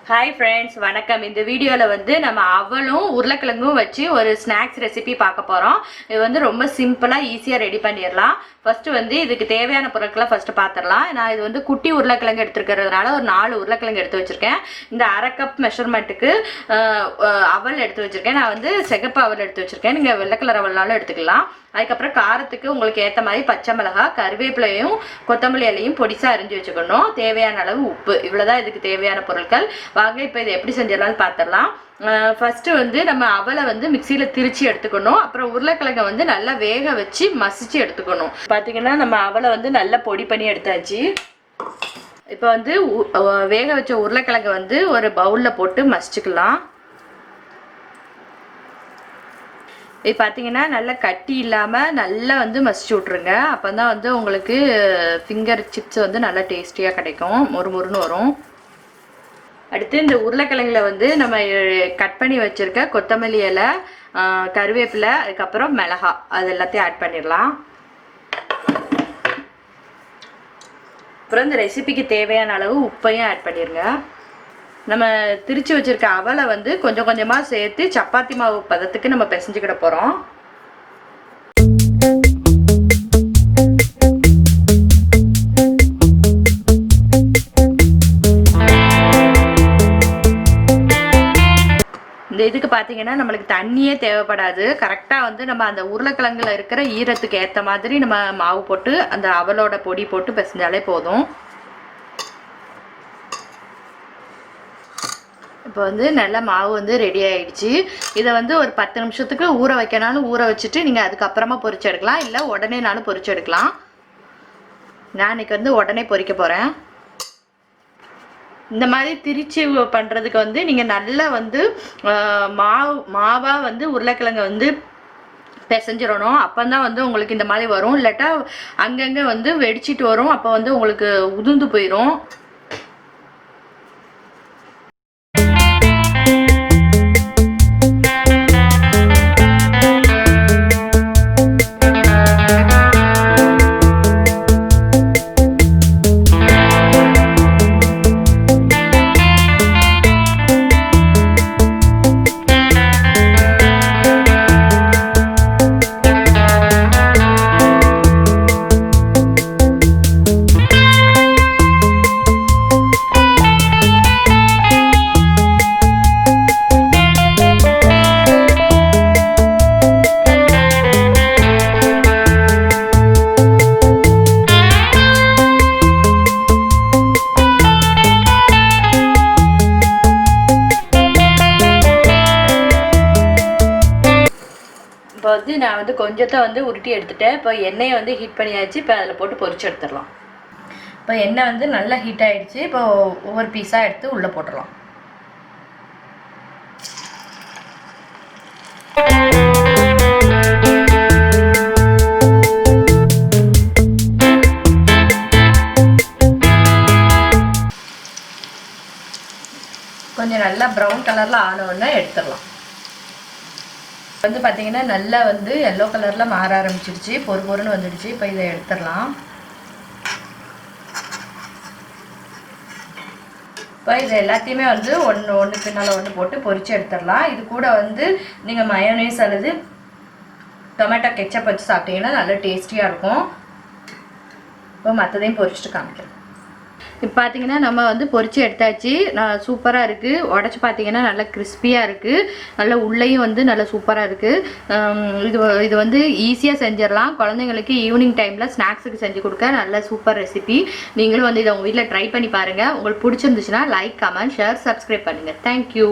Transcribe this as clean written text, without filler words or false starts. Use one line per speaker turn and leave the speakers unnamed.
Hi friends, வணக்கம். இந்த வீடியோல வந்து நம்ம அவலும் உருளைக்கிழங்கும் வச்சு ஒரு ஸ்நாக்ஸ் ரெசிபி பார்க்க போறோம். இது வந்து ரொம்ப சிம்பிளா ஈஸியா ரெடி பண்ணிடலாம். ஃபர்ஸ்ட் வந்து இதுக்கு தேவையான பொருட்களை ஃபர்ஸ்ட் பார்த்துடலாம். நான் இது வந்து குட்டி உருளைக்கிழங்கு எடுத்துக்கிறதுனால ஒரு 4 உருளைக்கிழங்கு எடுத்து வச்சிருக்கேன். இந்த 1/2 கப் மெஷர்மெண்ட்டுக்கு அவல் எடுத்து வச்சிருக்கேன். நான் வந்து சிகப்பு அவல் எடுத்து வச்சிருக்கேன். நீங்க வெள்ளை கலர் அவல்னாலும் எடுத்துக்கலாம். அதுக்கப்புறம் காரத்துக்கு உங்களுக்கு ஏற்ற மாதிரி பச்சை மிளகாய், கருவேப்பிலையும் கொத்தமல்லி இலையும் பொடிசா அரிஞ்சு வச்சுக்கணும். தேவையான அளவு உப்பு, இவ்வளவுதான் இதுக்கு தேவையான பொருட்கள். வாங்க இப்போ இதை எப்படி செஞ்சிடலாம்னு பார்த்துடலாம். ஃபர்ஸ்ட் வந்து நம்ம அவலை வந்து மிக்சியில திரிச்சு எடுத்துக்கணும். அப்புறம் உருளைக்கிழங்கை வந்து நல்லா வேக வச்சு மசிச்சு எடுத்துக்கணும். பார்த்தீங்கன்னா நம்ம அவலை வந்து நல்லா பொடி பண்ணி எடுத்தாச்சு. இப்போ வந்து வேக வச்ச உருளைக்கிழங்கை வந்து ஒரு பவுல்ல போட்டு மசிச்சுக்கலாம். இது பார்த்தீங்கன்னா நல்லா கட்டி இல்லாமல் நல்லா வந்து மசிச்சு விட்ருங்க. அப்போ தான் வந்து உங்களுக்கு ஃபிங்கர் சிப்ஸ் வந்து நல்லா டேஸ்டியாக கிடைக்கும், மொறுமொறுன்னு வரும். அடுத்து இந்த உருளைக்கிழங்குல வந்து நம்ம கட் பண்ணி வச்சுருக்க கொத்தமல்லி இலை, கருவேப்பிலை, அதுக்கப்புறம் மிளகாய் அது எல்லாத்தையும் ஆட் பண்ணிடலாம். அப்புறம் இந்த ரெசிபிக்கு தேவையான அளவு உப்பையும் ஆட் பண்ணிடுங்க. நம்ம திரிச்சு வச்சிருக்க அவலை வந்து கொஞ்சம் கொஞ்சமாக சேர்த்து சப்பாத்தி மாவு பதத்துக்கு நம்ம பிசைஞ்சுக்கிட போகிறோம். இந்த இதுக்கு பார்த்தீங்கன்னா நம்மளுக்கு தண்ணியே தேவைப்படாது. கரெக்டாக வந்து நம்ம அந்த உருளைக்கிழங்குல இருக்கிற ஈரத்துக்கு ஏற்ற மாதிரி நம்ம மாவு போட்டு அந்த அவலோட பொடி போட்டு பிசைஞ்சாலே போதும். இப்போ வந்து நல்ல மாவு வந்து ரெடி ஆகிடுச்சு. இதை வந்து ஒரு 10 நிமிஷத்துக்கு ஊற வைக்கனாலும் ஊற வச்சுட்டு நீங்கள் அதுக்கப்புறமா பொரிச்சு எடுக்கலாம், இல்லை உடனேனாலும் பொரிச்சு எடுக்கலாம். நான் இன்னைக்கு வந்து உடனே பொரிக்க போகிறேன். இந்த மாதிரி திரிச்சு பண்ணுறதுக்கு வந்து நீங்கள் நல்லா வந்து மாவாக வந்து உருளைக்கிழங்கை வந்து பிசைஞ்சிடணும். அப்போ தான் வந்து உங்களுக்கு இந்த மாதிரி வரும். இல்லாட்டா அங்கங்கே வந்து வெடிச்சிட்டு வரும். அப்போ வந்து உங்களுக்கு உதிர்ந்து போயிடும். இப்போ வந்து நான் வந்து கொஞ்சத்தை வந்து உருட்டி எடுத்துட்டேன். இப்போ எண்ணெயை வந்து ஹீட் பண்ணியாச்சு. இப்போ அதில் போட்டு பொரிச்சு எடுத்துடலாம். இப்போ எண்ணெய் வந்து நல்லா ஹீட் ஆகிடுச்சு. இப்போ ஒவ்வொரு பீஸாக எடுத்து உள்ளே போட்டுடலாம். கொஞ்சம் நல்லா ப்ரௌன் கலரில் ஆனோடனே எடுத்துடலாம். வந்து பார்த்தீங்கன்னா நல்லா வந்து எல்லோ கலரில் மாற ஆரம்பிச்சிருச்சு, பொறுன்னு வந்துடுச்சு. இப்போ இதை எடுத்துடலாம். இப்போ இது எல்லாத்தையுமே வந்து ஒன்று பின்னால் ஒன்று போட்டு பொரிச்சு எடுத்துடலாம். இது கூட வந்து நீங்கள் மயோனீஸ் அல்லது டொமேட்டோ கெச்சப் வச்சு சாப்பிட்டீங்கன்னா நல்லா டேஸ்டியாக இருக்கும். இப்போ மற்றதையும் பொரிச்சிட்டு காமிக்கிறேன். இப்போ பார்த்தீங்கன்னா நம்ம வந்து பொரிச்சு எடுத்தாச்சு. சூப்பராக இருக்குது. உடச்சி பார்த்தீங்கன்னா நல்லா கிறிஸ்பியாக இருக்குது. நல்லா உள்ளேயும் வந்து நல்லா சூப்பராக இருக்குது. இது வந்து ஈஸியாக செஞ்சிடலாம். குழந்தைங்களுக்கு ஈவினிங் டைமில் ஸ்நாக்ஸுக்கு செஞ்சு கொடுக்க நல்ல சூப்பர் ரெசிபி. நீங்களும் வந்து இதை உங்கள் வீட்டில் ட்ரை பண்ணி பாருங்கள். உங்களுக்கு பிடிச்சிருந்துச்சுன்னா லைக், கமெண்ட், ஷேர், சப்ஸ்கிரைப் பண்ணுங்கள். தேங்க்யூ.